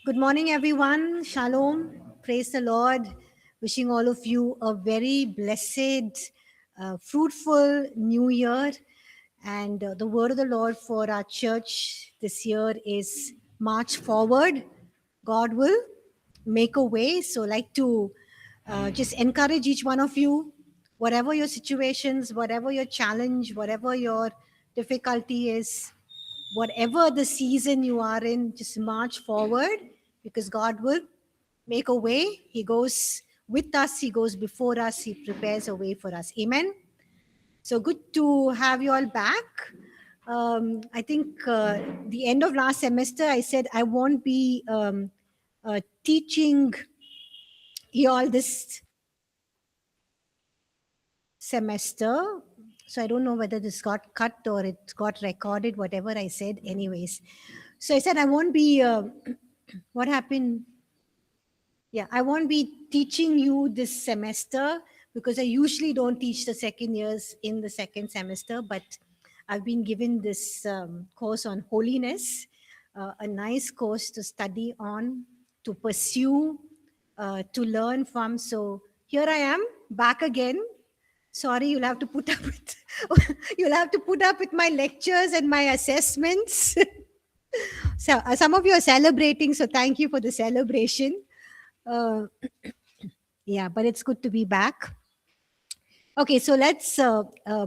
Good morning, everyone. Shalom. Praise the Lord. Wishing all of you a very blessed, fruitful new year. And the word of the Lord for our church this year is march forward. God will make a way. So, like to just encourage each one of you, whatever your situations, whatever your challenge, whatever your difficulty is, whatever the season you are in, just march forward because God will make a way. He goes with us, He goes before us, He prepares a way for us. Amen. So good to have you all back. I think the end of last semester, I said I won't be teaching you all this semester. So I don't know whether this got cut or it got recorded, whatever I said, anyways. So I said I won't be, what happened? Yeah, I won't be teaching you this semester because I usually don't teach the second years in the second semester, but I've been given this course on holiness, a nice course to study on, to pursue, to learn from. So here I am back again. Sorry, you'll have to put up with you'll have to put up with my lectures and my assessments. So some of you are celebrating, so thank you for the celebration. Uh, yeah, but it's good to be back. Okay, so let's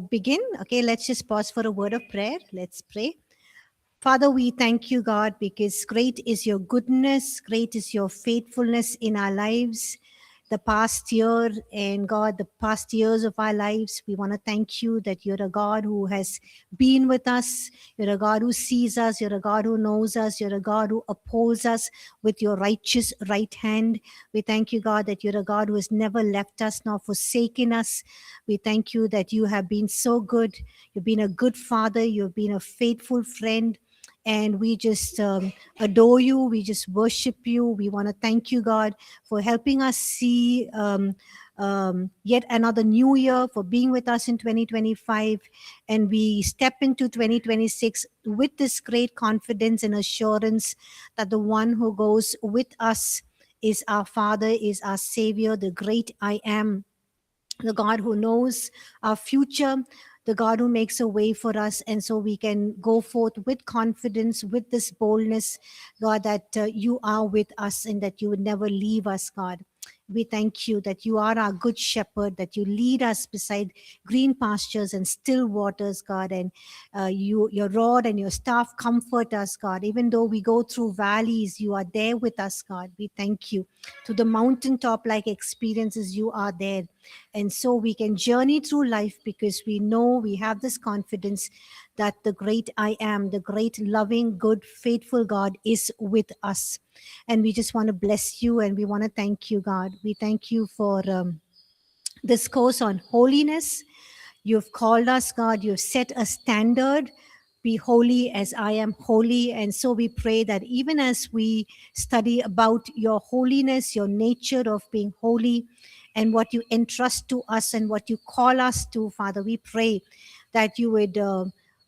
begin. Okay, let's just pause for a word of prayer. Let's pray. Father, we thank you, God, because great is your goodness, great is your faithfulness in our lives. The past year and God, the past years of our lives, we want to thank you that you're a God who has been with us. You're a God who sees us. You're a God who knows us. You're a God who upholds us with your righteous right hand. We thank you, God, that you're a God who has never left us nor forsaken us. We thank you that you have been so good. You've been a good father. You've been a faithful friend. And we just adore you. We just worship you. We want to thank you, God, for helping us see yet another new year, for being with us in 2025. And we step into 2026 with this great confidence and assurance that the one who goes with us is our Father, is our Savior, the great I am, the God who knows our future, the God who makes a way for us. And so we can go forth with confidence, with this boldness, God, that you are with us and that you would never leave us, God. We thank you that you are our good shepherd, that you lead us beside green pastures and still waters, God, and your rod and your staff comfort us, God. Even though we go through valleys, you are there with us, God. We thank you. To the mountaintop like experiences, you are there. And so we can journey through life because we know we have this confidence that the great I am, the great loving, good, faithful God is with us. And we just want to bless you and we want to thank you, God. We thank you for this course on holiness. You've called us, God. You've set a standard. Be holy as I am holy. And so we pray that even as we study about your holiness, your nature of being holy, and what you entrust to us and what you call us to, Father, we pray that you would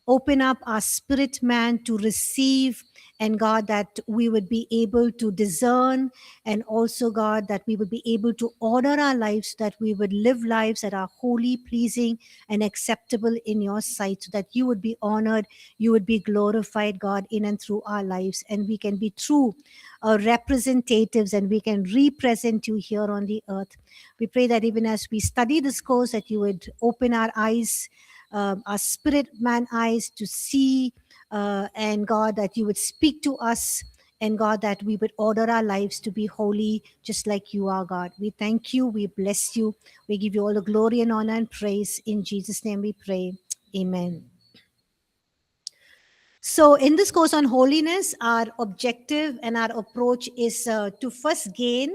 open up our spirit man to receive, and God, that we would be able to discern, and also, God, that we would be able to order our lives, that we would live lives that are holy, pleasing, and acceptable in your sight, so that you would be honored, you would be glorified, God, in and through our lives, and we can be true representatives and we can represent you here on the earth. We pray that even as we study this course, that you would open our eyes, our spirit man eyes to see, and God, that you would speak to us, and God, that we would order our lives to be holy just like you are, God. We thank you. We bless you. We give you all the glory and honor and praise. In Jesus' name we pray. Amen. So in this course on holiness, our objective and our approach is to first gain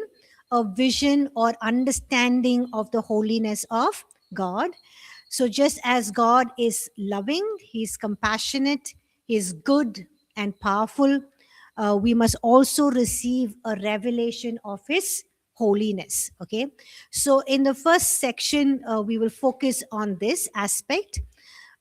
a vision or understanding of the holiness of God. So just as God is loving, He's compassionate, He's good and powerful, we must also receive a revelation of His holiness. Okay. So in the first section, we will focus on this aspect,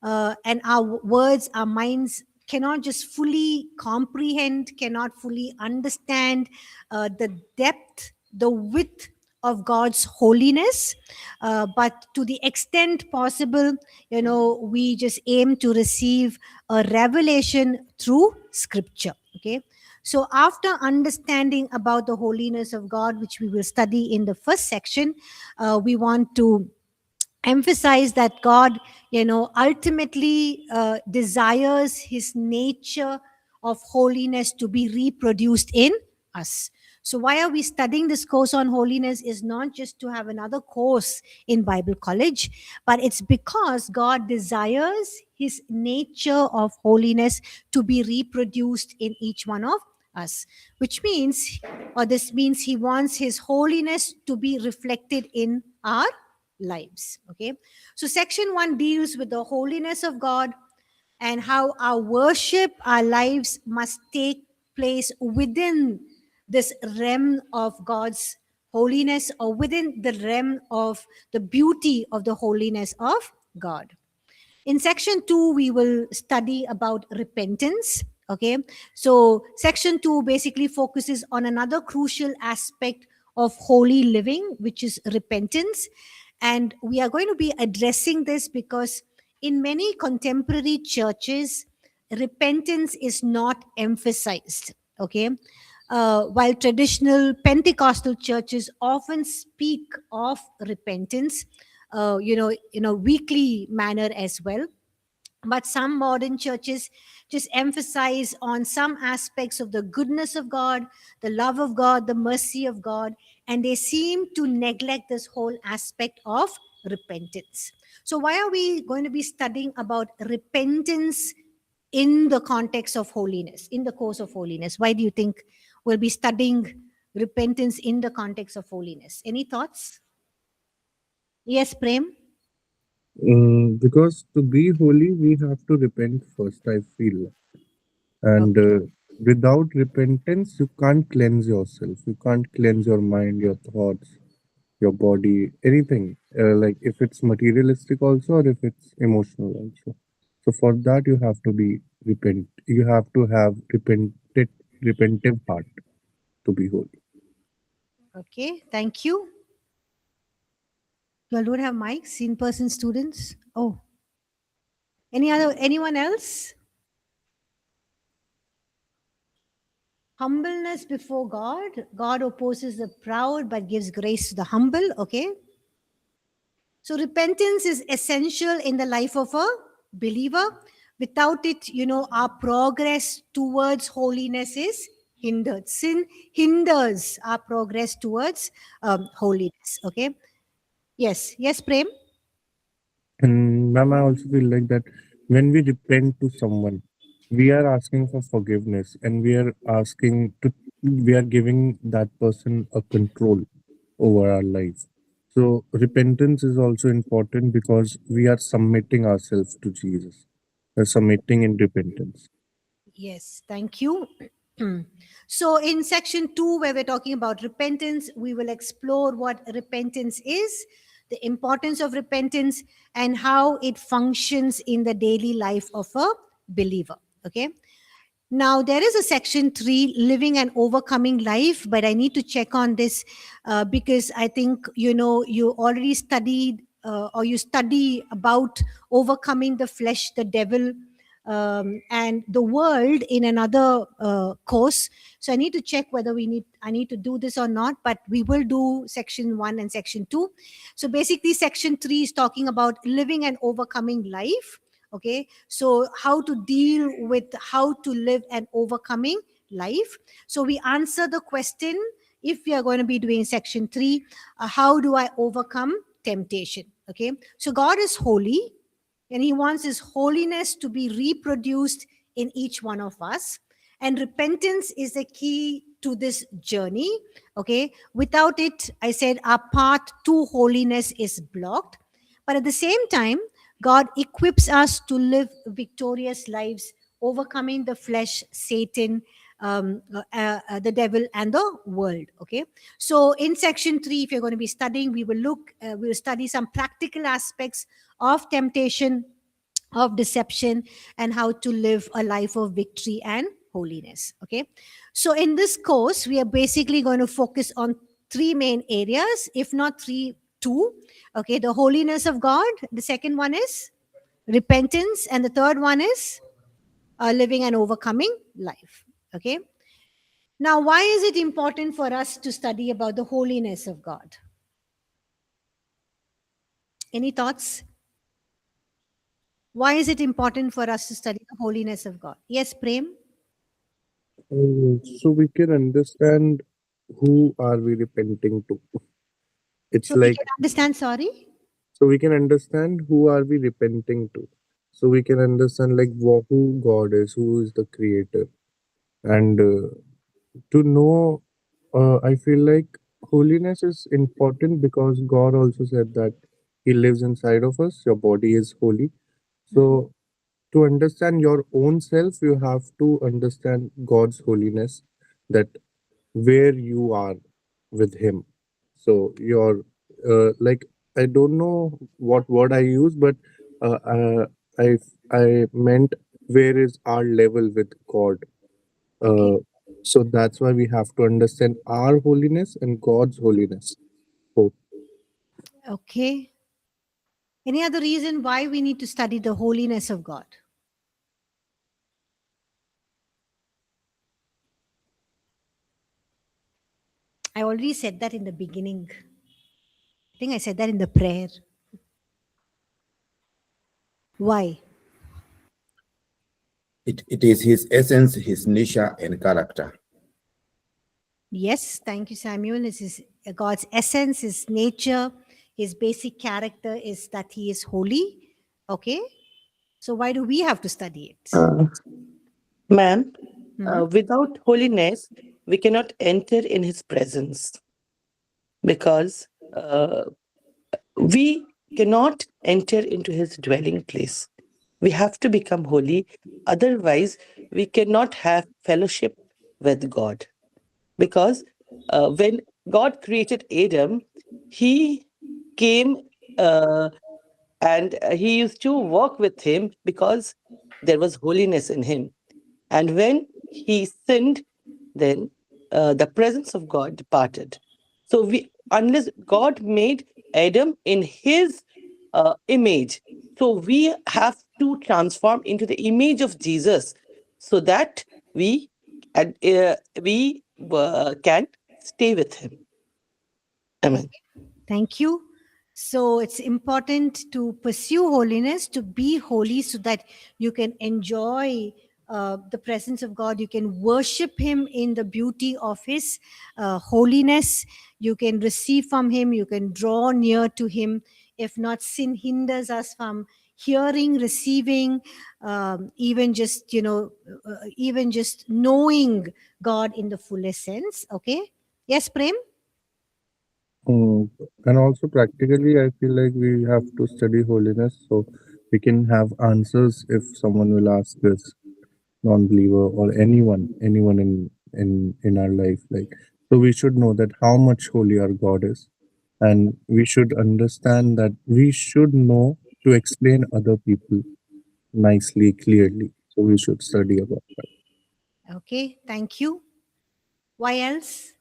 and our words, our minds cannot just fully comprehend, cannot fully understand the depth, the width of God's holiness. But to the extent possible, we just aim to receive a revelation through scripture. Okay. So after understanding about the holiness of God, which we will study in the first section, we want to emphasize that God, ultimately desires his nature of holiness to be reproduced in us. So why are we studying this course on holiness is not just to have another course in Bible college, but it's because God desires his nature of holiness to be reproduced in each one of us, which means, or this means, he wants his holiness to be reflected in our lives. Okay. So section 1 deals with the holiness of God and how our worship, our lives must take place within this realm of God's holiness, or within the realm of the beauty of the holiness of God. In section 2, we will study about repentance. Okay. So section 2 basically focuses on another crucial aspect of holy living, which is repentance. And we are going to be addressing this because in many contemporary churches, repentance is not emphasized. Okay. While traditional Pentecostal churches often speak of repentance, in a weekly manner as well, but some modern churches just emphasize on some aspects of the goodness of God, the love of God, the mercy of God, and they seem to neglect this whole aspect of repentance. So why are we going to be studying about repentance in the context of holiness, in the course of holiness? Why do you think we'll be studying repentance in the context of holiness? Any thoughts? Yes, Prem? Because to be holy, we have to repent first, I feel. And Okay. without repentance, you can't cleanse yourself. You can't cleanse your mind, your thoughts, your body, anything. Like if it's materialistic also, or if it's emotional also. So for that, you have to be repent. You have to have repentive heart to be holy. Okay. Thank you. You all don't have mics, in-person students? Oh, anyone else? Humbleness before God. God opposes the proud but gives grace to the humble. Okay. So repentance is essential in the life of a believer. Without it, our progress towards holiness is hindered. Sin hinders our progress towards holiness. Okay. Yes. Yes, Prem. And ma'am, I also feel like that when we repent to someone, we are asking for forgiveness and we are giving that person a control over our life. So repentance is also important because we are submitting ourselves to Jesus. We're submitting in repentance. Yes, thank you. So, in section 2, where we're talking about repentance, we will explore what repentance is, the importance of repentance, and how it functions in the daily life of a believer. Okay. Now, there is a section 3, living and overcoming life, but I need to check on this because I think, you already studied or you study about overcoming the flesh, the devil, and the world in another course. So I need to check whether I need to do this or not, but we will do section 1 and section 2. So basically, section 3 is talking about living and overcoming life. Okay, so how to deal with how to live an overcoming life. So we answer the question, if we are going to be doing section 3, how do I overcome temptation? Okay, so God is holy and he wants his holiness to be reproduced in each one of us, and repentance is the key to this journey. Okay, without it, I said, our path to holiness is blocked. But at the same time, God equips us to live victorious lives, overcoming the flesh, Satan, the devil, and the world. Okay, so in section 3, if you're going to be studying, we will study some practical aspects of temptation, of deception, and how to live a life of victory and holiness. Okay, so in this course we are basically going to focus on three main areas, if not three, two. Okay, the holiness of God, the second one is repentance, and the third one is living an overcoming life. Okay, now why is it important for us to study about the holiness of God? Any thoughts? Why is it important for us to study the holiness of God? Yes, Prem. So we can understand who are we repenting to. It's So we like, can understand, sorry. so we can understand who are we repenting to. So we can understand like who God is, who is the creator. And to know, I feel like holiness is important because God also said that He lives inside of us. Your body is holy. Mhm. So to understand your own self, you have to understand God's holiness, that where you are with Him. So your like, I don't know what word I use, but uh, uh, I I meant where is our level with God. Okay. Uh, so that's why we have to understand our holiness and God's holiness. So Okay. Any other reason why we need to study the holiness of God? I already said that in the beginning. I think I said that in the prayer. Why? It is his essence, his nature, and character. Yes, thank you, Samuel. This is God's essence, his nature, his basic character is that he is holy. Okay. So why do we have to study it? Ma'am, Mhm. without holiness, we cannot enter in his presence because we cannot enter into his dwelling place. We have to become holy. Otherwise, we cannot have fellowship with God. Because when God created Adam, he came uh, and he used to walk with him because there was holiness in him. And when he sinned, then the presence of God departed. So unless God made Adam in his image, so we have to transform into the image of Jesus, so that we can stay with him. Amen. Thank you. So it's important to pursue holiness, to be holy, so that you can enjoy the presence of God. You can worship Him in the beauty of His holiness. You can receive from Him. You can draw near to Him. If not, sin hinders us from hearing, receiving, even just, even just knowing God in the fullest sense. Okay. Yes, Prem? Mm, and also practically, I feel like we have to study holiness so we can have answers if someone will ask us, non-believer or anyone in our life. Like, so we should know that how much holy our God is, and we should understand that we should know to explain other people nicely, clearly. So we should study about that. Okay. Thank you. Why else?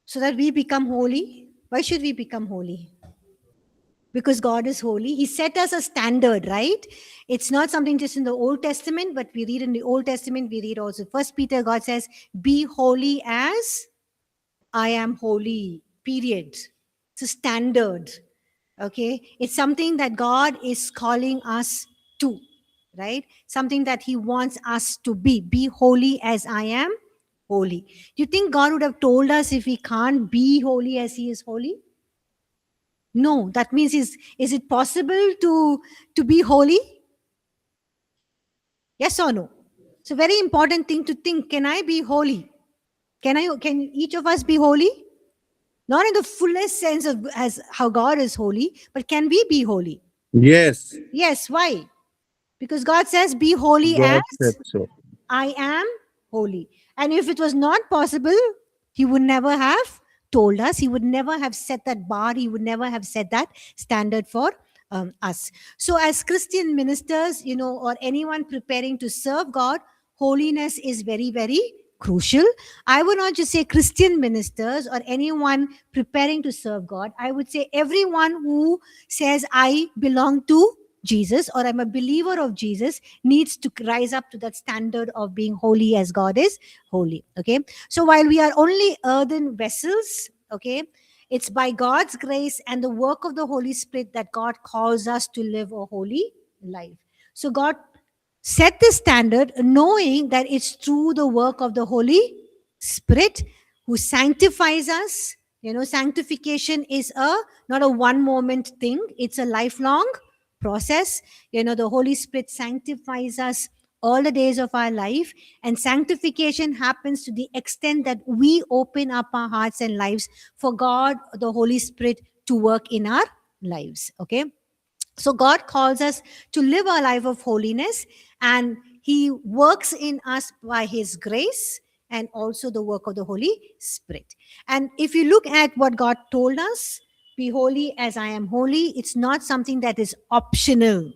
So that we become holy. Why should we become holy? Because God is holy. He set us a standard, right? It's not something just in the Old Testament, but we read in the Old Testament, we read also First Peter, God says, be holy as I am holy, period. It's a standard. Okay. It's something that God is calling us to, right? Something that He wants us to be. Be holy as I am holy. Do you think God would have told us if we can't be holy as He is holy? No. That means is it possible to be holy? Yes or no? It's a very important thing to think. Can I be holy? Can each of us be holy? Not in the fullest sense of as how God is holy, but can we be holy? Yes, Yes. Why? Because God says, be holy God said as so. I am holy. And if it was not possible, He would never have told us. He would never have set that bar. He would never have set that standard for us. So as Christian ministers, or anyone preparing to serve God, holiness is very, very crucial. I would not just say Christian ministers or anyone preparing to serve God. I would say everyone who says, I belong to Jesus or I'm a believer of Jesus, needs to rise up to that standard of being holy as God is holy. Okay. So while we are only earthen vessels, okay, it's by God's grace and the work of the Holy Spirit that God calls us to live a holy life. So God set the standard knowing that it's through the work of the Holy Spirit who sanctifies us. Sanctification is not a one moment thing. It's a lifelong process. The Holy Spirit sanctifies us all the days of our life, and sanctification happens to the extent that we open up our hearts and lives for God, the Holy Spirit, to work in our lives. Okay. So God calls us to live a life of holiness, and he works in us by his grace and also the work of the Holy Spirit. And if you look at what God told us, be holy as I am holy, it's not something that is optional,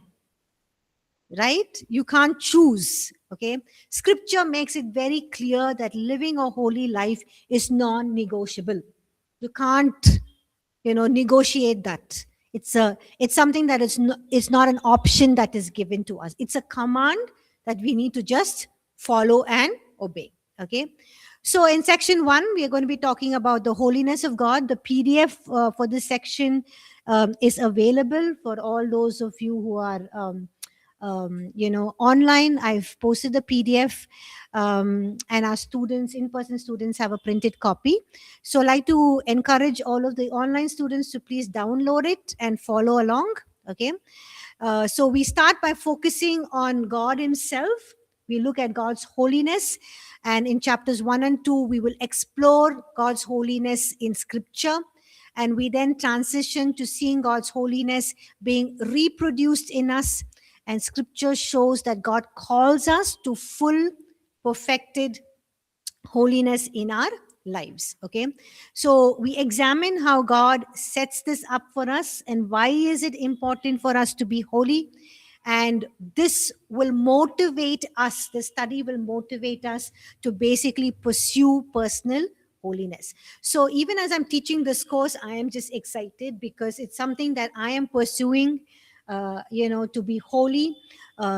right? You can't choose. Okay. Scripture makes it very clear that living a holy life is non-negotiable. You can't, negotiate that. It's something that it's not an option that is given to us. It's a command that we need to just follow and obey. Okay. So in section 1, we are going to be talking about the holiness of God. The PDF for this section is available for all those of you who are online. I've posted the PDF, and our students, in-person students, have a printed copy. So I'd like to encourage all of the online students to please download it and follow along. Okay. So we start by focusing on God himself. We look at God's holiness, and in chapters 1 and 2, we will explore God's holiness in scripture. And we then transition to seeing God's holiness being reproduced in us. And scripture shows that God calls us to full, perfected holiness in our lives. Okay. So we examine how God sets this up for us and why is it important for us to be holy. And this will motivate us, the study will motivate us to basically pursue personal holiness. So even as I'm teaching this course, I am just excited because it's something that I am pursuing, to be holy.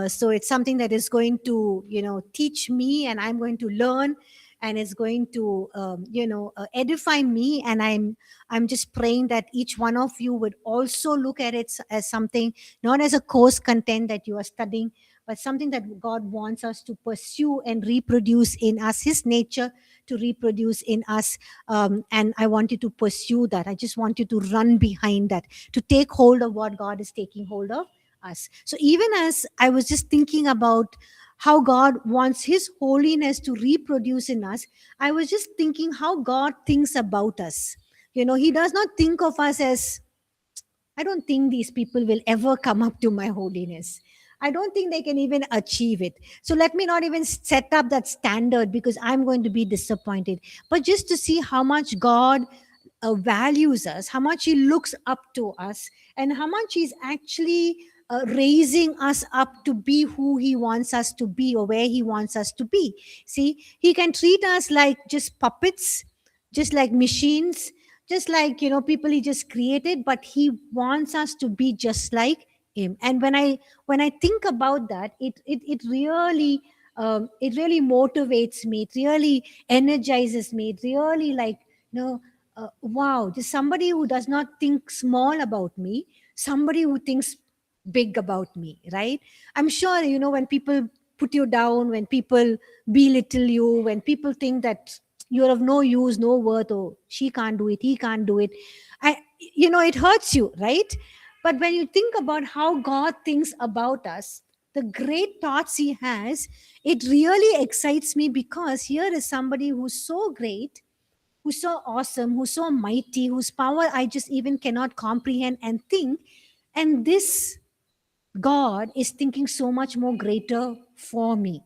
So it's something that is going to, teach me, and I'm going to learn, and it's going to, edify me. And I'm just praying that each one of you would also look at it as something, not as a course content that you are studying, but something that God wants us to pursue and reproduce in us, his nature to reproduce in us. And I want you to pursue that. I just want you to run behind that, to take hold of what God is taking hold of us. So even as I was just thinking about how God wants his holiness to reproduce in us, I was just thinking how God thinks about us. He does not think of us as, I don't think these people will ever come up to my holiness. I don't think they can even achieve it. So let me not even set up that standard because I'm going to be disappointed. But just to see how much God values us, how much he looks up to us, and how much he's actually raising us up to be who he wants us to be or where he wants us to be. See, he can treat us like just puppets, just like machines, just like, people he just created, but he wants us to be just like him. And when I think about that, it really motivates me. It really energizes me. It really wow, just somebody who does not think small about me, somebody who thinks big about me, right? I'm sure, when people put you down, when people belittle you, when people think that you're of no use, no worth, or she can't do it, he can't do it, it hurts you, right? But when you think about how God thinks about us, the great thoughts he has, it really excites me because here is somebody who's so great, who's so awesome, who's so mighty, whose power I just even cannot comprehend and think. And this God is thinking so much more greater for me.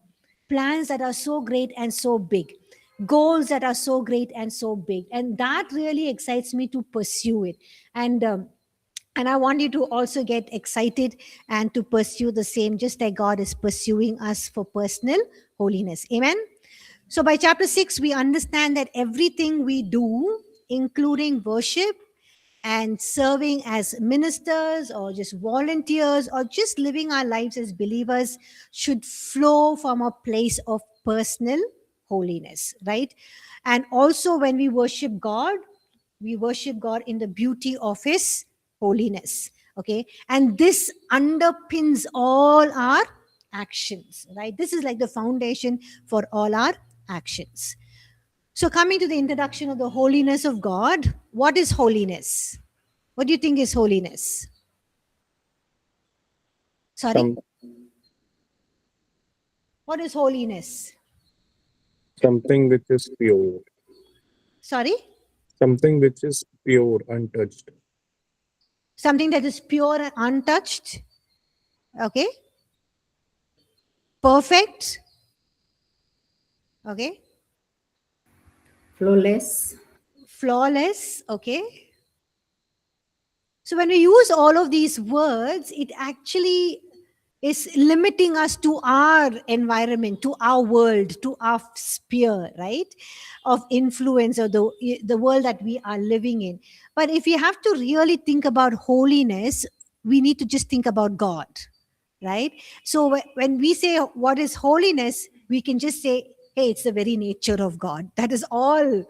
Plans that are so great and so big. goals that are so great and so big, and that really excites me to pursue it. And I want you to also get excited and to pursue the same, just like God is pursuing us for personal holiness. Amen. So by chapter 6, we understand that everything we do, including worship and serving as ministers or just volunteers or just living our lives as believers, should flow from a place of personal holiness, right? And also when we worship God in the beauty of his holiness. Okay. And this underpins all our actions, right? This is like the foundation for all our actions. So coming to the introduction of the holiness of God, what is holiness? What do you think is holiness? Sorry? Some, What is holiness? something which is pure. Sorry? Something which is pure, untouched. Something that is pure and untouched. Okay? Perfect. Okay? Flawless. Flawless. Okay? So when we use all of these words, it actually is limiting us to our environment, to our world, to our sphere, right, of influence, or the world that we are living in. But if you have to really think about holiness, we need to just think about God, right? So when we say what is holiness, we can just say, hey, it's the very nature of God. That is all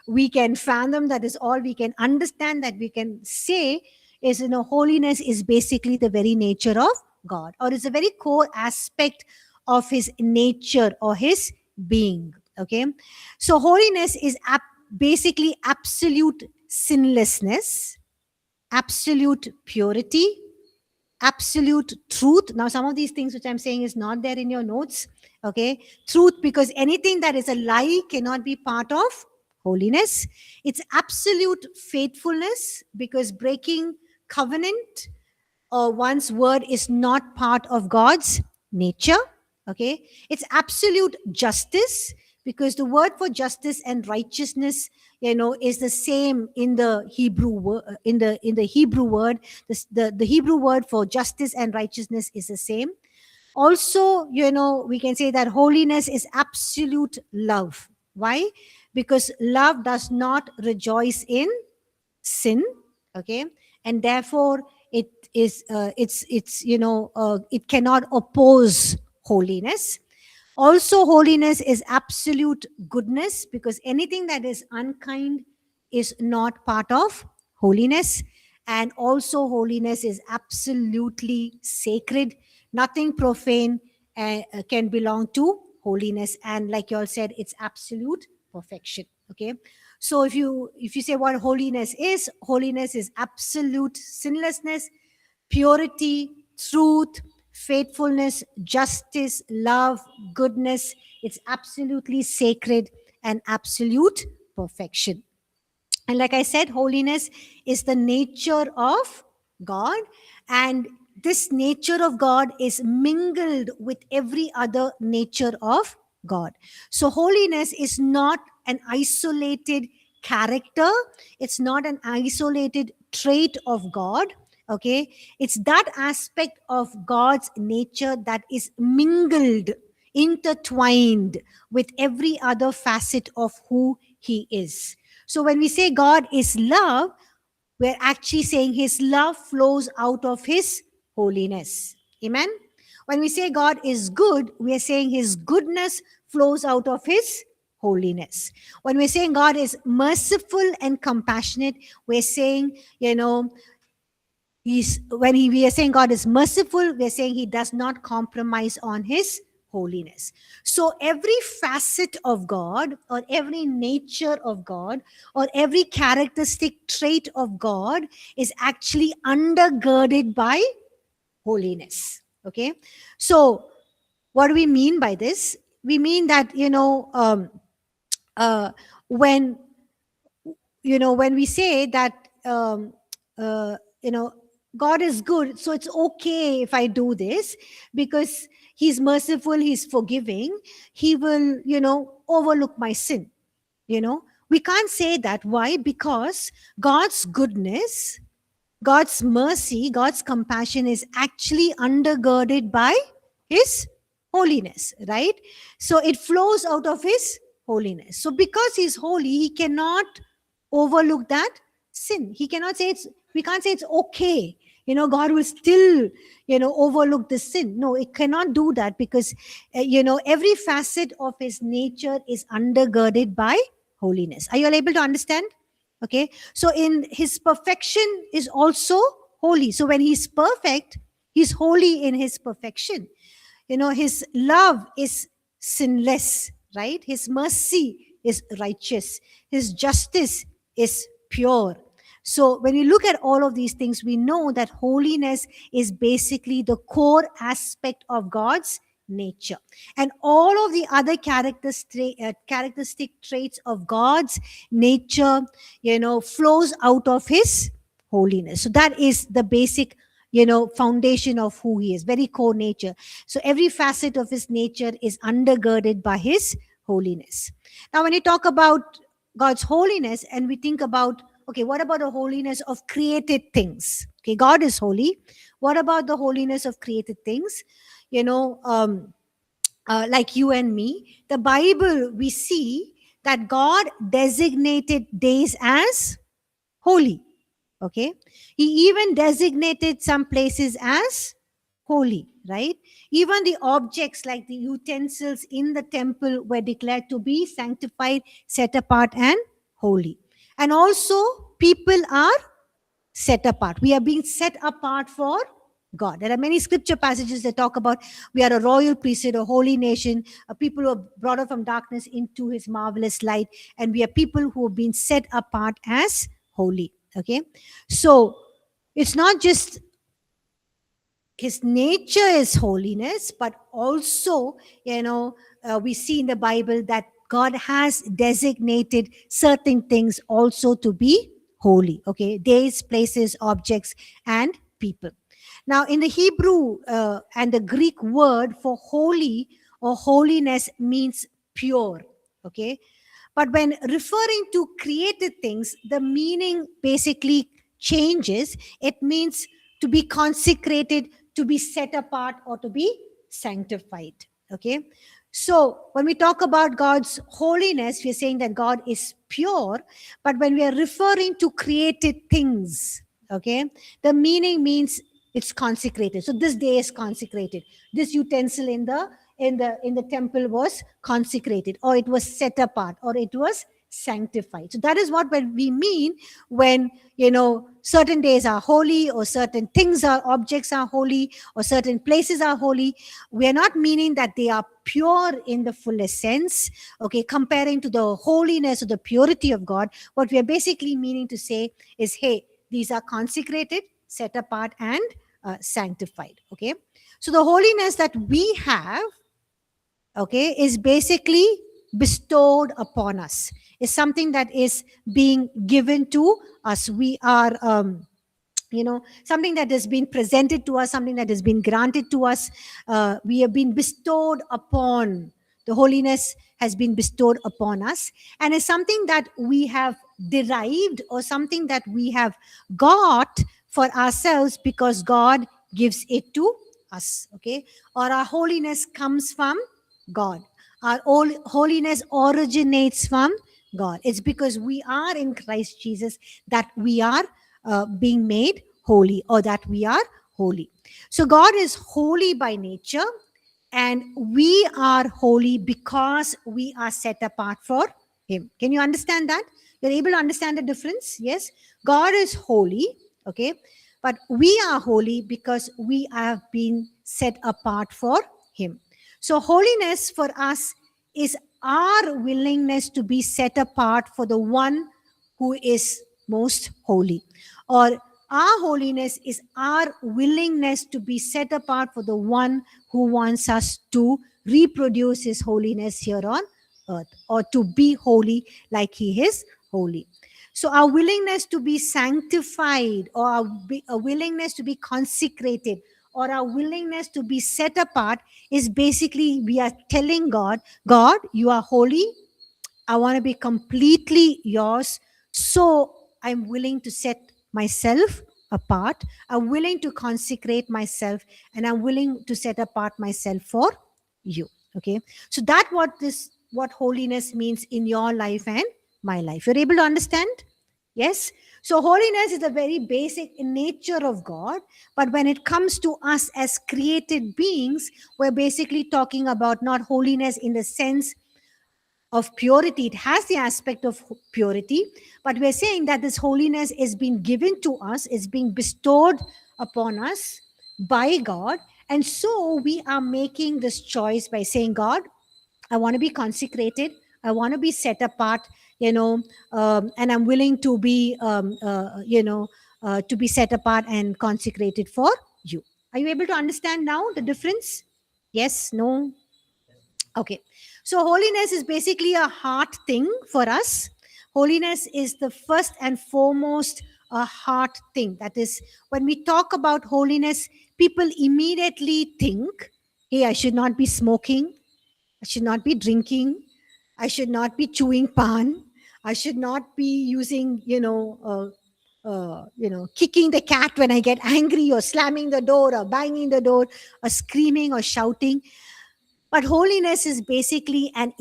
we can fathom. That is all we can understand, that we can say is, holiness is basically the very nature of God, or is a very core aspect of his nature or his being. Okay. So holiness is basically absolute sinlessness, absolute purity, absolute truth. Now, some of these things which I'm saying is not there in your notes. Okay. Truth, because anything that is a lie cannot be part of holiness. It's absolute faithfulness, because breaking covenant or one's word is not part of God's nature. Okay. It's absolute justice, because the word for justice and righteousness, is the same in the Hebrew word. In the Hebrew word, the Hebrew word for justice and righteousness is the same. Also, we can say that holiness is absolute love. Why? Because love does not rejoice in sin. Okay. And therefore it is it cannot oppose holiness. Also, holiness is absolute goodness, because anything that is unkind is not part of holiness. And also, holiness is absolutely sacred. Nothing profane can belong to holiness. And like you all said, it's absolute perfection. Okay. So if you say what holiness is absolute sinlessness, purity, truth, faithfulness, justice, love, goodness. It's absolutely sacred and absolute perfection. And like I said, holiness is the nature of God, and this nature of God is mingled with every other nature of God. So holiness is not an isolated character, it's not an isolated trait of God. Okay, it's that aspect of God's nature that is mingled, intertwined with every other facet of who he is. So when we say God is love, we're actually saying his love flows out of his holiness. Amen. When we say God is good, we are saying his goodness flows out of his holiness. When we're saying God is merciful and compassionate, we're saying, we are saying God is merciful, we're saying he does not compromise on his holiness. So every facet of God, or every nature of God, or every characteristic trait of God is actually undergirded by holiness. Okay. So what do we mean by this? We mean that, when we say that, God is good, so it's okay if I do this, because he's merciful, he's forgiving, he will, overlook my sin. We can't say that. Why? Because God's goodness, God's mercy, God's compassion is actually undergirded by His holiness, right? So it flows out of His holiness. So because He's holy, He cannot overlook that sin. He cannot say we can't say it's okay. God will still, overlook the sin. No, it cannot do that because, every facet of His nature is undergirded by holiness. Are you all able to understand? Okay. So in His perfection is also holy. So when He's perfect, He's holy in His perfection. His love is sinless, right? His mercy is righteous. His justice is pure. So when we look at all of these things, we know that holiness is basically the core aspect of God's nature. And all of the other characteristic traits of God's nature, flows out of His holiness. So that is the basic, foundation of who He is, very core nature. So every facet of His nature is undergirded by His holiness. Now, when you talk about God's holiness and we think about, okay, what about the holiness of created things? Okay, God is holy. What about the holiness of created things? Like you and me, the Bible, we see that God designated days as holy. Okay, He even designated some places as holy, right? Even the objects like the utensils in the temple were declared to be sanctified, set apart, and holy. And also, people are set apart. We are being set apart for God. There are many scripture passages that talk about we are a royal priesthood, a holy nation, a people who are brought up from darkness into His marvelous light, and we are people who have been set apart as holy. Okay, so it's not just His nature is holiness, but also, we see in the Bible that God has designated certain things also to be holy. Okay, days, places, objects, and people. Now, in the Hebrew and the Greek word for holy or holiness means pure. Okay, but when referring to created things, the meaning basically changes. It means to be consecrated, to be set apart, or to be sanctified. Okay. So when we talk about God's holiness, we're saying that God is pure. But when we are referring to created things, okay, the meaning means it's consecrated. So this day is consecrated. This utensil in the temple was consecrated, or it was set apart, or it was sanctified. So that is what we mean when certain days are holy, or certain things or objects are holy, or certain places are holy. We are not meaning that they are pure in the fullest sense, okay, comparing to the holiness or the purity of God. What we are basically meaning to say is, hey, these are consecrated, set apart, and sanctified. Okay, so the holiness that we have, okay, is basically bestowed upon us. Is something that is being given to us. We are something that has been presented to us, something that has been granted to us. We have been bestowed upon. The holiness has been bestowed upon us, and is something that we have derived, or something that we have got for ourselves because God gives it to us. Okay, or our holiness comes from God. Our holiness originates from God. It's because we are in Christ Jesus that we are being made holy, or that we are holy. So God is holy by nature, and we are holy because we are set apart for Him. Can you understand that? You're able to understand the difference? Yes. God is holy, okay, but we are holy because we have been set apart for Him. So holiness for us is our willingness to be set apart for the one who is most holy. Or our holiness is our willingness to be set apart for the one who wants us to reproduce His holiness here on earth, or to be holy like He is holy. So our willingness to be sanctified, or our willingness to be consecrated, or our willingness to be set apart is basically we are telling God, God, you are holy, I want to be completely yours. So I'm willing to set myself apart. I'm willing to consecrate myself, and I'm willing to set apart myself for you. Okay. So that what holiness means in your life and my life. You're able to understand? Yes. So holiness is a very basic nature of God. But when it comes to us as created beings, we're basically talking about not holiness in the sense of purity. It has the aspect of purity, but we're saying that this holiness is being given to us, is being bestowed upon us by God. And so we are making this choice by saying, God, I want to be consecrated. I want to be set apart, and I'm willing to be, to be set apart and consecrated for you. Are you able to understand now the difference? Yes, no? Okay. So holiness is basically a heart thing for us. Holiness is the first and foremost a heart thing. That is, when we talk about holiness, people immediately think, hey, I should not be smoking. I should not be drinking. I should not be chewing pan. I should not be using, kicking the cat when I get angry, or slamming the door, or banging the door, or screaming or shouting. But holiness is basically an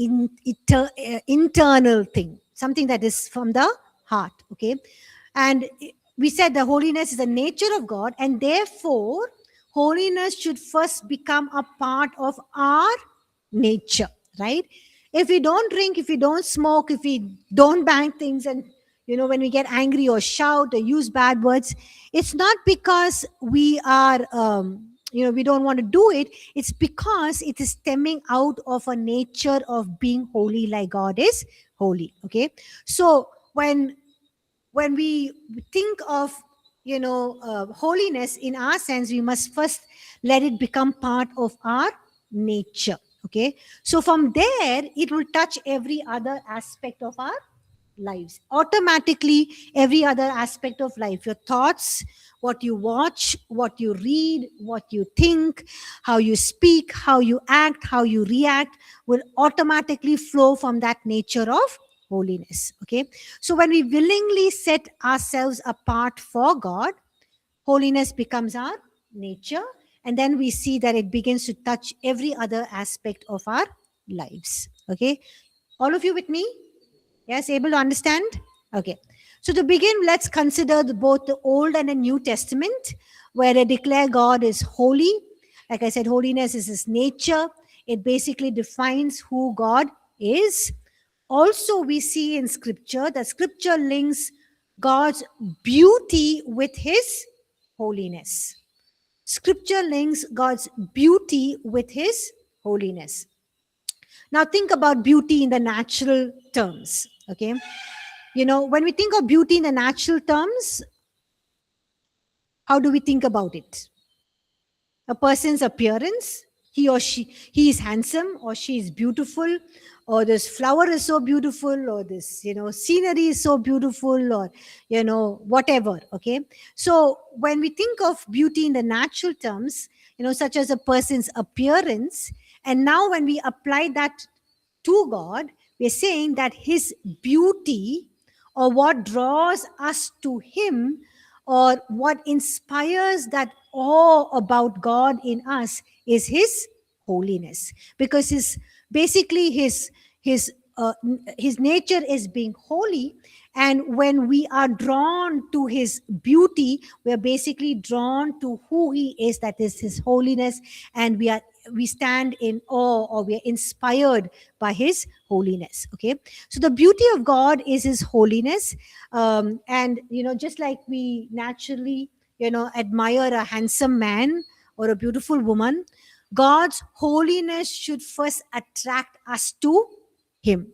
internal thing, something that is from the heart. Okay. And we said the holiness is the nature of God, and therefore holiness should first become a part of our nature, right? If we don't drink, if we don't smoke, if we don't bang things, and when we get angry or shout or use bad words, it's not because we are we don't want to do it. It's because it is stemming out of a nature of being holy, like God is holy. Okay. So when we think of holiness in our sense, we must first let it become part of our nature. Okay. So from there, it will touch every other aspect of our lives. Automatically, every other aspect of life, your thoughts, what you watch, what you read, what you think, how you speak, how you act, how you react, will automatically flow from that nature of holiness. Okay. So when we willingly set ourselves apart for God, holiness becomes our nature. And then we see that it begins to touch every other aspect of our lives. Okay. All of you with me? Yes, able to understand? Okay. So to begin, let's consider both the Old and the New Testament, where they declare God is holy. Like I said, holiness is his nature. It basically defines who God is. Also, we see in scripture that scripture links God's beauty with his holiness. Scripture links God's beauty with his holiness. Now think about beauty in the natural terms. Okay. When we think of beauty in the natural terms, how do we think about it? A person's appearance, he is handsome, or she is beautiful, or this flower is so beautiful, or this, scenery is so beautiful, or, whatever. Okay. So when we think of beauty in the natural terms, such as a person's appearance, and now when we apply that to God, we're saying that his beauty, or what draws us to him, or what inspires that awe about God in us, is his holiness. Because his nature is being holy. And when we are drawn to his beauty, we are basically drawn to who he is, that is his holiness. And we stand in awe, or we are inspired by his holiness. Okay. So the beauty of God is his holiness. And just like we naturally admire a handsome man or a beautiful woman, God's holiness should first attract us to him.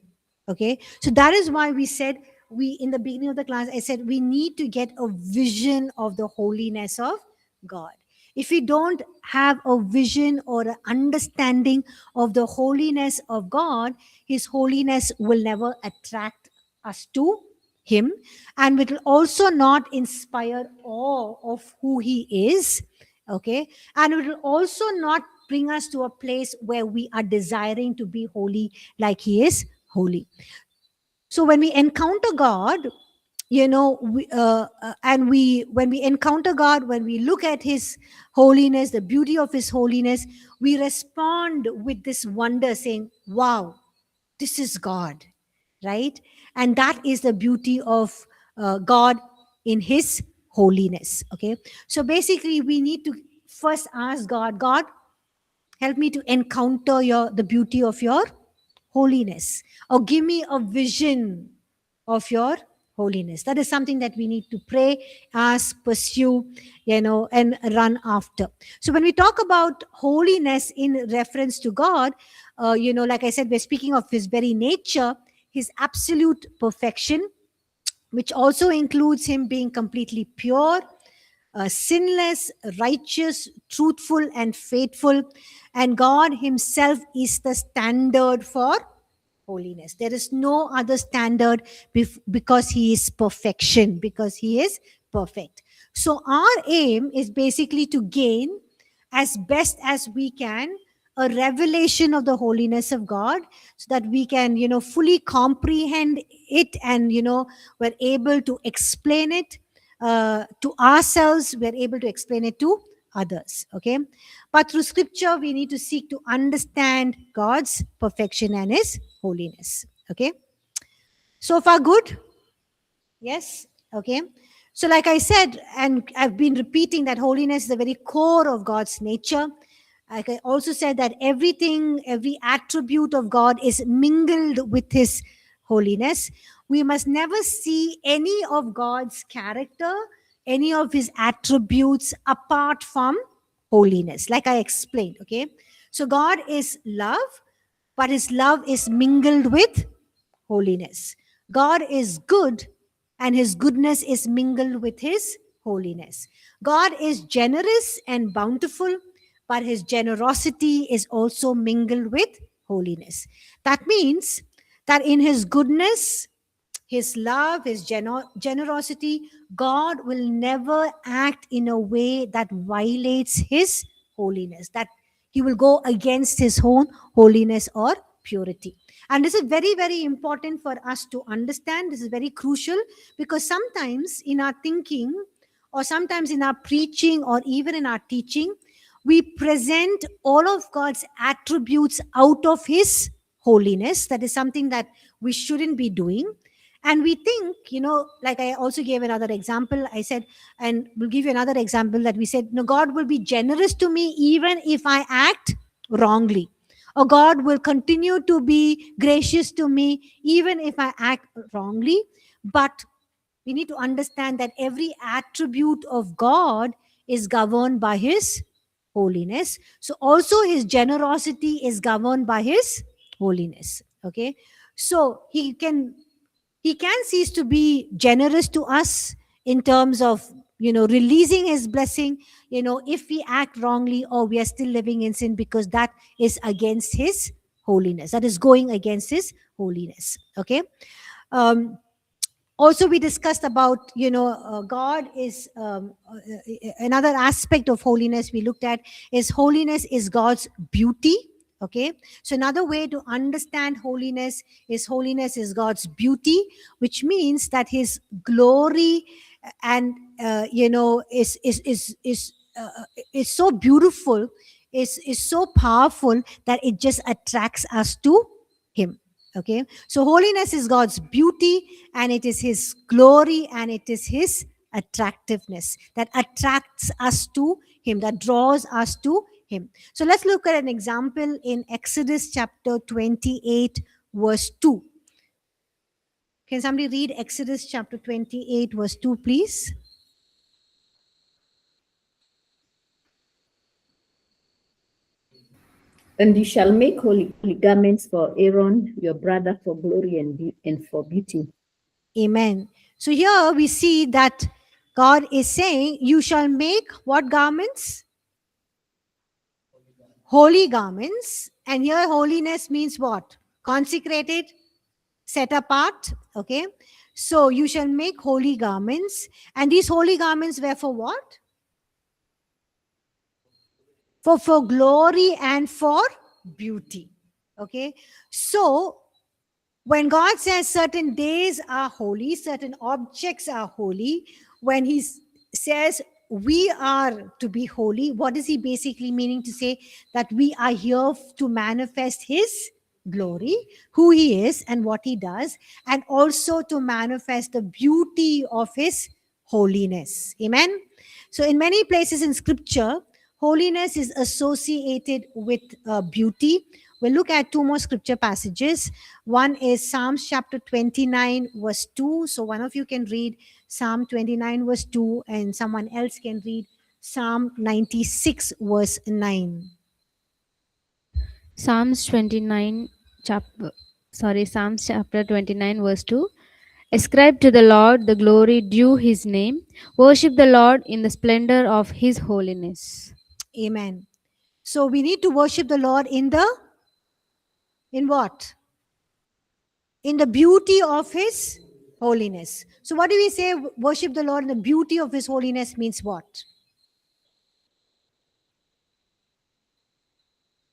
Okay. So that is why we said, in the beginning of the class, I said we need to get a vision of the holiness of God. If we don't have a vision or an understanding of the holiness of God, his holiness will never attract us to him, and it will also not inspire awe of who he is. Okay. And it will also not bring us to a place where we are desiring to be holy like he is holy. So when we encounter God, when we encounter God, when we look at his holiness, the beauty of his holiness, we respond with this wonder saying, wow, this is God, right? And that is the beauty of God in his holiness. Okay, so basically we need to first ask God, help me to encounter the beauty of your holiness, or give me a vision of your holiness. That is something that we need to pray, ask, pursue, and run after. So when we talk about holiness in reference to God, like I said, we're speaking of his very nature, his absolute perfection, which also includes him being completely pure, sinless, righteous, truthful, and faithful. And God himself is the standard for holiness. There is no other standard because he is perfection, because he is perfect. So our aim is basically to gain as best as we can a revelation of the holiness of God, so that we can fully comprehend it, and we're able to explain it to ourselves, we're able to explain it to others. Okay, but through scripture we need to seek to understand God's perfection and his holiness. Okay, so far good? Yes. Okay, so like I said, and I've been repeating, that holiness is the very core of God's nature. Like I also said, that every attribute of God is mingled with his holiness. We must never see any of God's character, any of his attributes apart from holiness, like I explained. Okay, so God is love, but his love is mingled with holiness. God is good, and his goodness is mingled with his holiness. God is generous and bountiful, but his generosity is also mingled with holiness. That means that in his goodness, his love, his generosity, God will never act in a way that violates his holiness, that he will go against his own holiness or purity. And this is very, very important for us to understand. This is very crucial, because sometimes in our thinking, or sometimes in our preaching, or even in our teaching, we present all of God's attributes out of his holiness. That is something that we shouldn't be doing. And we think, like I also gave another example. I said, and we'll give you another example, that we said, no, God will be generous to me even if I act wrongly. Or God will continue to be gracious to me even if I act wrongly. But we need to understand that every attribute of God is governed by his holiness. So also his generosity is governed by his holiness. Okay, so he can cease to be generous to us in terms of releasing his blessing, if we act wrongly, or we are still living in sin, because that is against his holiness, that is going against his holiness. Okay, also we discussed about God is another aspect of holiness we looked at is holiness is God's beauty. Okay, so another way to understand holiness is God's beauty, which means that his glory and is so beautiful, is so powerful, that it just attracts us to him. Okay, so holiness is God's beauty, and it is his glory, and it is his attractiveness that attracts us to him, that draws us to him. So let's look at an example in Exodus chapter 28 verse 2. Can somebody read Exodus chapter 28 verse 2, please? And you shall make holy garments for Aaron, your brother, for glory and for beauty. Amen. So here we see that God is saying, you shall make what garments? Holy garments. And here holiness means what? Consecrated, set apart. Okay, so you shall make holy garments, and these holy garments were for what? For glory and for beauty. Okay, so When God says certain days are holy, certain objects are holy, when He says we are to be holy, what is He basically meaning to say? That we are here to manifest His glory, who He is and what He does, and also to manifest the beauty of His holiness. Amen. So, in many places in Scripture, holiness is associated with beauty. We'll look at two more scripture passages. One is Psalms chapter 29, verse 2. So, one of you can read Psalm 29, verse 2, and someone else can read Psalm 96, verse 9. Psalms 29 Psalms chapter 29 verse 2. Ascribe to the Lord the glory due his name. Worship the Lord in the splendor of his holiness. Amen. So, we need to worship the Lord in what? In the beauty of His holiness. So, what do we say? Worship the Lord in the beauty of His holiness means what?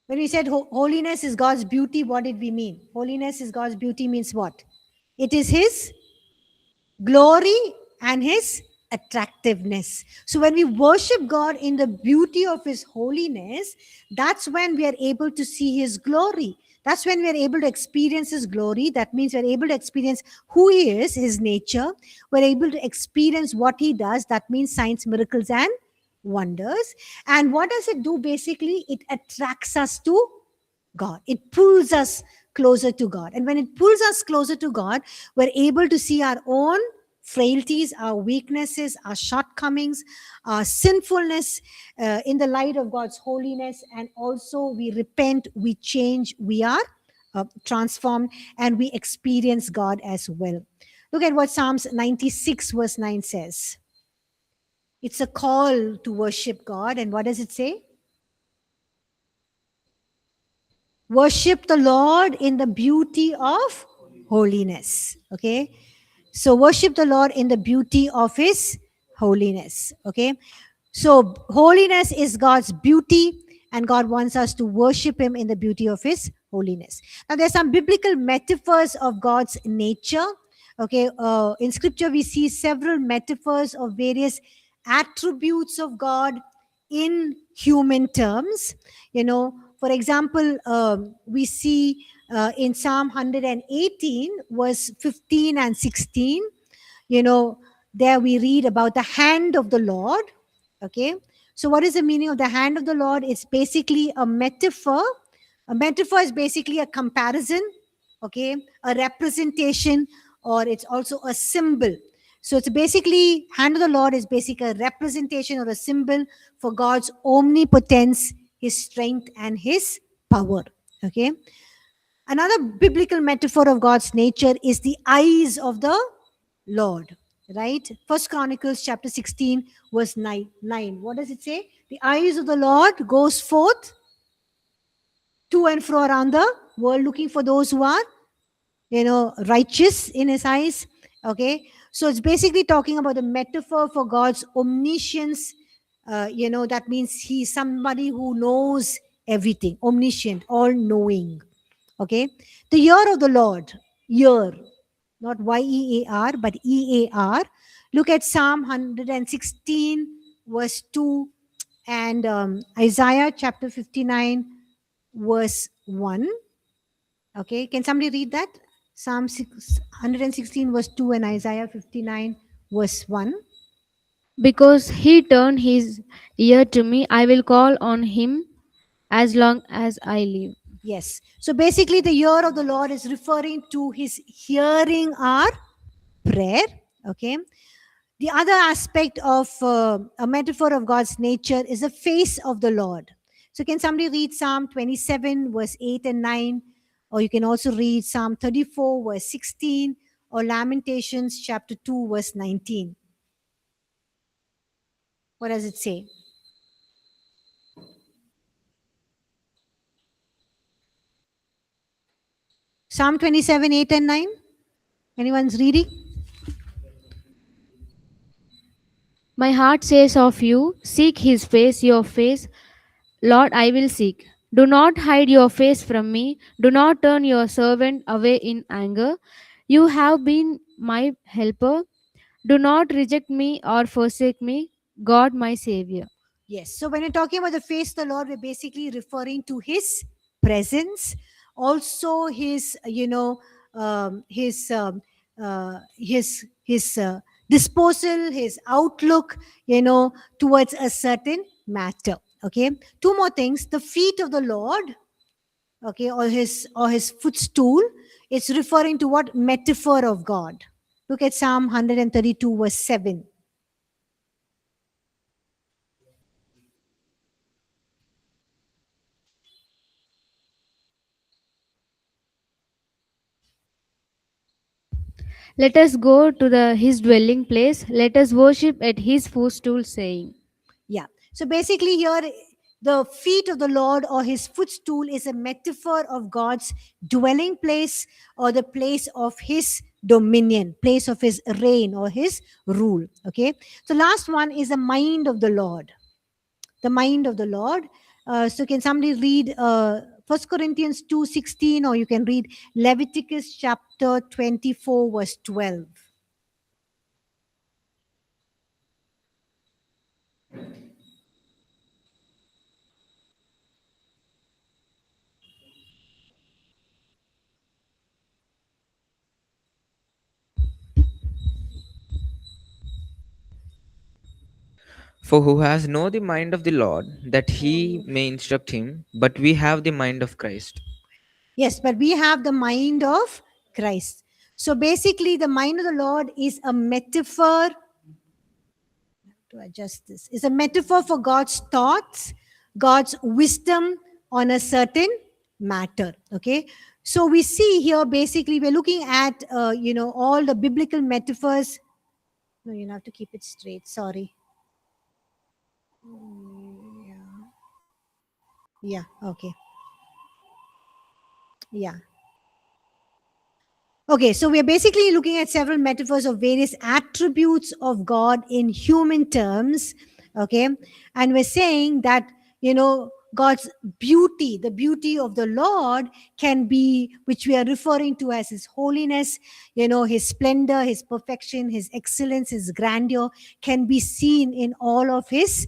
When we said holiness is God's beauty, what did we mean? Holiness is God's beauty means what? It is His glory and His attractiveness. So when we worship God in the beauty of His holiness, that's when we are able to see His glory. That's when we are able to experience His glory. That means we're able to experience who He is, His nature. We're able to experience what He does. That means signs, miracles, and wonders. And what does it do basically? It attracts us to God. It pulls us closer to God. And when it pulls us closer to God, we're able to see our own frailties, our weaknesses, our shortcomings, our sinfulness in the light of God's holiness. And also we repent, we change, we are transformed, and we experience God as well. Look at what Psalms 96 verse 9 says. It's a call to worship God. And what does it say? Worship the Lord in the beauty of holiness. Okay. So worship the Lord in the beauty of His holiness. Okay. So holiness is God's beauty, and God wants us to worship Him in the beauty of His holiness. Now there's some biblical metaphors of God's nature. Okay. In scripture, we see several metaphors of various attributes of God in human terms. For example, we see in Psalm 118, verse 15 and 16, there we read about the hand of the Lord. Okay. So what is the meaning of the hand of the Lord? It's basically a metaphor. A metaphor is basically a comparison, okay, a representation, or it's also a symbol. So it's basically, hand of the Lord is basically a representation or a symbol for God's omnipotence, His strength, and His power. Okay. Another biblical metaphor of God's nature is the eyes of the Lord. Right? First Chronicles chapter 16, verse 9. What does it say? The eyes of the Lord goes forth to and fro around the world, looking for those who are, righteous in His eyes. Okay. So it's basically talking about the metaphor for God's omniscience. That means He's somebody who knows everything, omniscient, all knowing. Okay. The year of the Lord, year, not Y-E-A-R, but E-A-R. Look at Psalm 116, verse 2, and Isaiah chapter 59, verse 1. Okay, can somebody read that? Psalm 116, verse 2, and Isaiah 59, verse 1. Because he turned his ear to me, I will call on him as long as I live. Yes. So basically, the ear of the Lord is referring to His hearing our prayer. Okay. The other aspect of a metaphor of God's nature is the face of the Lord. So can somebody read Psalm 27, verse 8 and 9? Or you can also read Psalm 34, verse 16, or Lamentations chapter 2, verse 19. What does it say? Psalm 27, 8 and 9? Anyone's reading? My heart says of you, seek his face, your face, Lord, I will seek. Do not hide your face from me. Do not turn your servant away in anger. You have been my helper. Do not reject me or forsake me, God my Savior. Yes. So when we're talking about the face of the Lord, we're basically referring to His presence, also His, His disposal, His outlook, towards a certain matter. Okay. Two more things: the feet of the Lord, okay, or His footstool. It's referring to what metaphor of God. Look at Psalm 132, verse 7. Let us go to his dwelling place. Let us worship at his footstool, saying. Yeah. So basically, here, the feet of the Lord or His footstool is a metaphor of God's dwelling place, or the place of His dominion, place of His reign or His rule. Okay. So last one is the mind of the Lord. The mind of the Lord. So can somebody read 1 Corinthians 2:16, or you can read Leviticus chapter 24, verse 12. For who has know the mind of the Lord, that he may instruct him, but we have the mind of Christ. Yes, but we have the mind of Christ. So basically, the mind of the Lord is a metaphor. To adjust this, is a metaphor for God's thoughts, God's wisdom on a certain matter. Okay. So we see here, basically, we're looking at, all the biblical metaphors. No, you have to keep it straight. Sorry. Yeah. Okay. Yeah. Okay, so we're basically looking at several metaphors of various attributes of God in human terms. Okay, and we're saying that, God's beauty, the beauty of the Lord, can be, which we are referring to as His holiness, His splendor, His perfection, His excellence, His grandeur, can be seen in all of His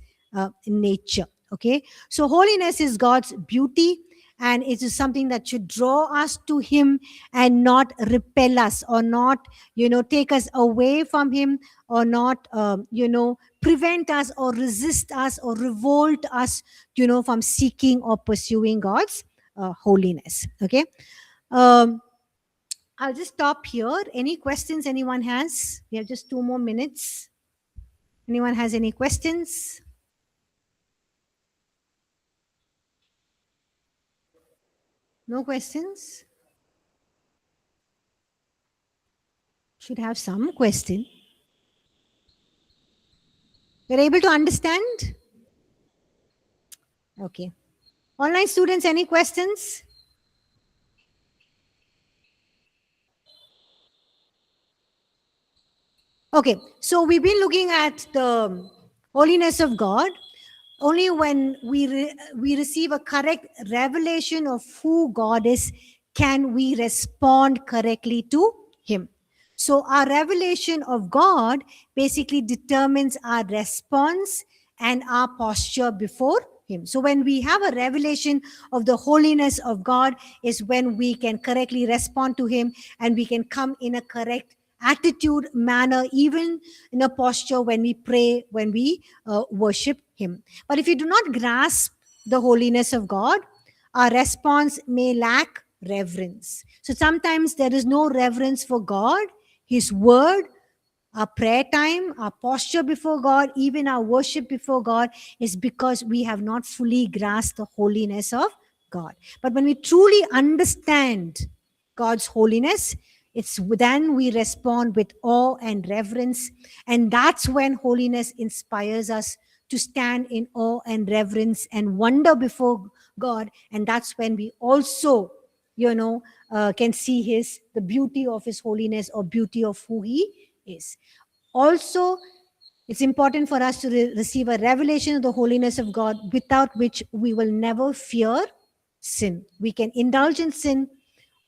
nature. Okay, so holiness is God's beauty, and it is something that should draw us to Him and not repel us, or not, take us away from Him, or not, prevent us or resist us or revolt us, from seeking or pursuing God's holiness. Okay. I'll just stop here. Any questions anyone has? We have just 2 more minutes. Anyone has any questions? No questions? Should have some question. You're able to understand? Okay. Online students, any questions? Okay, so we've been looking at the holiness of God. Only when we receive a correct revelation of who God is, can we respond correctly to Him. So our revelation of God basically determines our response and our posture before Him. So when we have a revelation of the holiness of God, is when we can correctly respond to Him, and we can come in a correct attitude, manner, even in a posture when we pray, when we worship Him. But if you do not grasp the holiness of God, our response may lack reverence. So sometimes there is no reverence for God, His word, our prayer time, our posture before God, even our worship before God, is because we have not fully grasped the holiness of God. But when we truly understand God's holiness, it's then we respond with awe and reverence. And that's when holiness inspires us to stand in awe and reverence and wonder before God. And that's when we also, can see the beauty of His holiness, or beauty of who He is. Also, it's important for us to receive a revelation of the holiness of God, without which we will never fear sin. We can indulge in sin.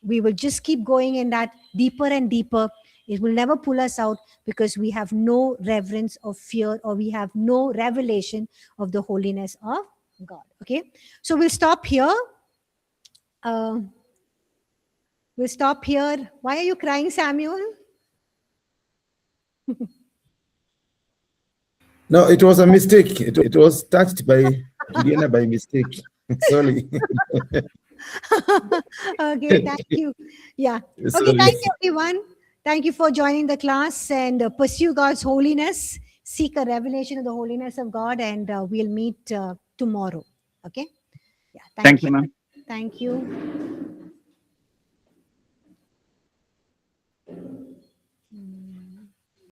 We will just keep going in that deeper and deeper. It will never pull us out because we have no reverence or fear, or we have no revelation of the holiness of God. Okay, so we'll stop here. We'll stop here. Why are you crying, Samuel? No, it was a mistake. It was touched by Juliana by mistake. Sorry. Okay, thank you. Yeah. Okay, Sorry. thank you, everyone. Thank you for joining the class, and pursue God's holiness. Seek a revelation of the holiness of God, and we'll meet tomorrow. Okay. Yeah. Thank you, ma'am. Thank you.